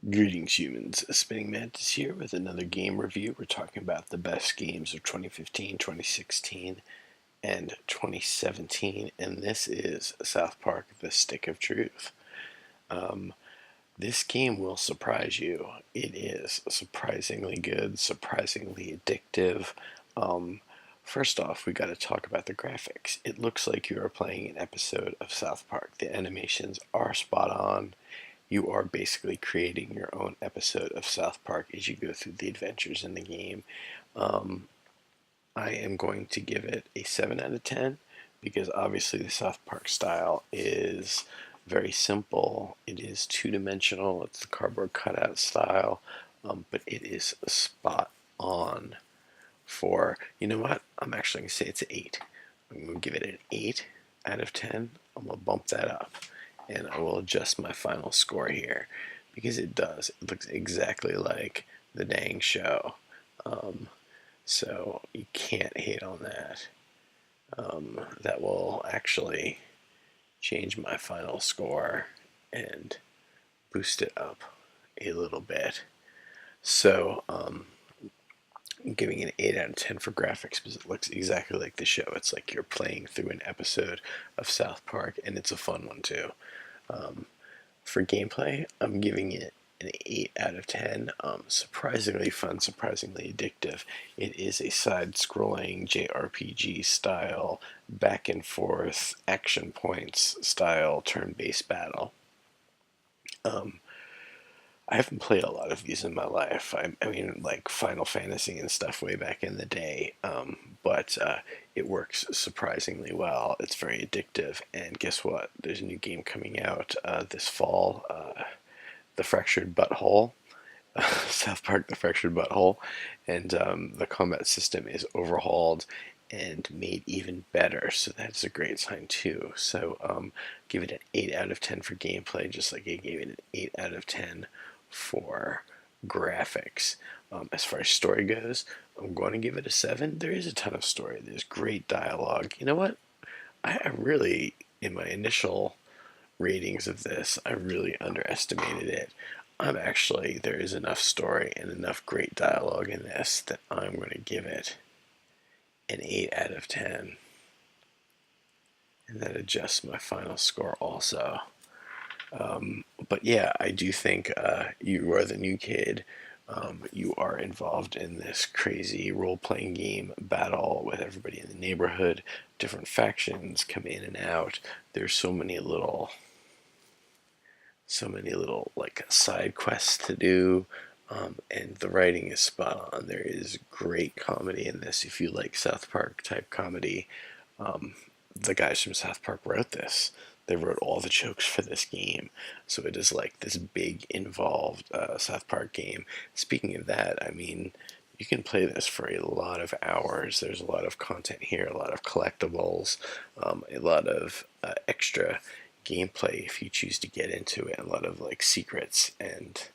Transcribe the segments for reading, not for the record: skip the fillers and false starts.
Greetings, humans. Spinning Mantis here with another game review. We're talking about the best games of 2015, 2016, and 2017, and this is South Park: The Stick of Truth. Um, this game will surprise you. It is surprisingly good, surprisingly addictive. Um, First off, we got to talk about the graphics. It looks like you are playing an episode of South Park. The animations are spot on. You are basically creating your own episode of South Park as you go through the adventures in the game. Um, I am going to give it a 7 out of 10 because obviously the South Park style is very simple. It is two-dimensional. It's the cardboard cutout style, but it is spot on for, you know what? I'm actually going to say it's an 8. I'm going to give it an 8 out of 10. I'm going to bump that up and I will adjust my final score here because it does. It looks exactly like the dang show. So you can't hate on that. That will actually change my final score and boost it up a little bit. So I'm giving it an 8 out of 10 for graphics because it looks exactly like the show. It's like you're playing through an episode of South Park, and it's a fun one too. Um, for gameplay, I'm giving it an 8 out of 10. Surprisingly fun, surprisingly addictive. It is a side-scrolling JRPG style, back and forth, action points style, turn-based battle. Um, I haven't played a lot of these in my life. I mean, like Final Fantasy and stuff way back in the day, but it works surprisingly well. It's very addictive, and guess what? There's a new game coming out this fall, The Fractured Butthole. South Park: The Fractured Butthole, and the combat system is overhauled and made even better. So that's a great sign too. So give it an 8 out of 10 for gameplay, just like I gave it an 8 out of 10 for graphics. As far as story goes, I'm going to give it a 7. There is a ton of story. There's great dialogue. You know what? I really, in my initial ratings of this, I really underestimated it. There is enough story and enough great dialogue in this that I'm going to give it an 8 out of 10. And that adjusts my final score also. But yeah, I do think you are the new kid. You are involved in this crazy role-playing game battle with everybody in the neighborhood. Different factions come in and out. There's so many little like side quests to do, and the writing is spot on. There is great comedy in this. If you like South Park type comedy, um, the guys from South Park wrote this. They wrote all the jokes for this game, so it is like this big involved South Park game. Speaking of that, I mean, you can play this for a lot of hours. There's a lot of content here, a lot of collectibles, a lot of extra gameplay if you choose to get into it, a lot of like secrets, and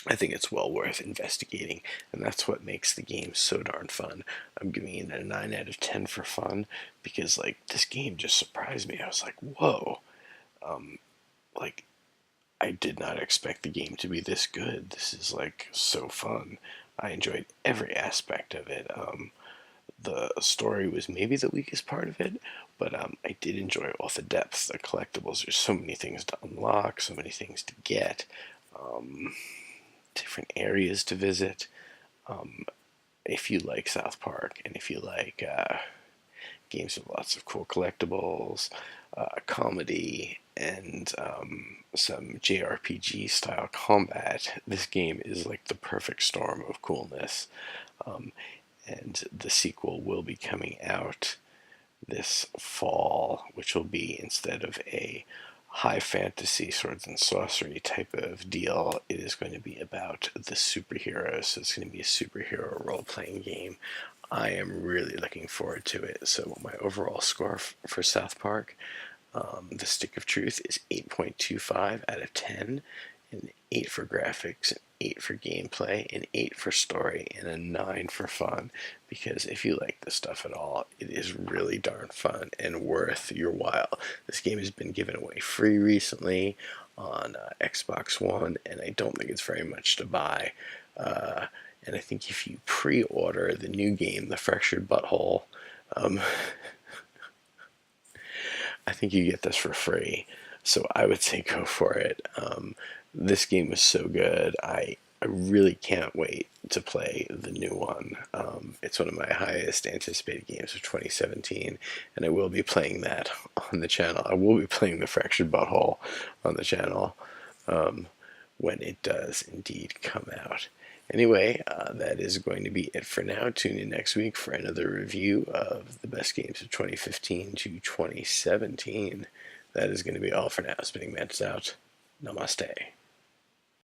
I think it's well worth investigating, and that's what makes the game so darn fun. I'm giving it a 9 out of 10 for fun because like this game just surprised me. I was like, whoa, um, like I did not expect the game to be this good. This is like so fun. I enjoyed every aspect of it. The story was maybe the weakest part of it, but I did enjoy all the depth, the collectibles. There's so many things to unlock, so many things to get, um, different areas to visit. Um, if you like South Park and if you like games with lots of cool collectibles, comedy, and some JRPG style combat, this game is like the perfect storm of coolness. Um, and the sequel will be coming out this fall, which will be, instead of a high fantasy swords and sorcery type of deal, it is going to be about the superheroes. So it's going to be a superhero role-playing game. I am really looking forward to it. So my overall score for South Park, The Stick of Truth, is 8.25 out of 10, an 8 for graphics, an 8 for gameplay, an 8 for story, and a 9 for fun. Because if you like this stuff at all, it is really darn fun and worth your while. This game has been given away free recently on Xbox One, and I don't think it's very much to buy. And I think if you pre-order the new game, The Fractured Butthole, um, I think you get this for free. So I would say go for it. This game was so good. I really can't wait to play the new one. It's one of my highest anticipated games of 2017, and I will be playing that on the channel. I will be playing The Fractured Butthole on the channel when it does indeed come out. Anyway, that is going to be it for now. Tune in next week for another review of the best games of 2015 to 2017. That is going to be all for now. Spinning Mantis out. Namaste.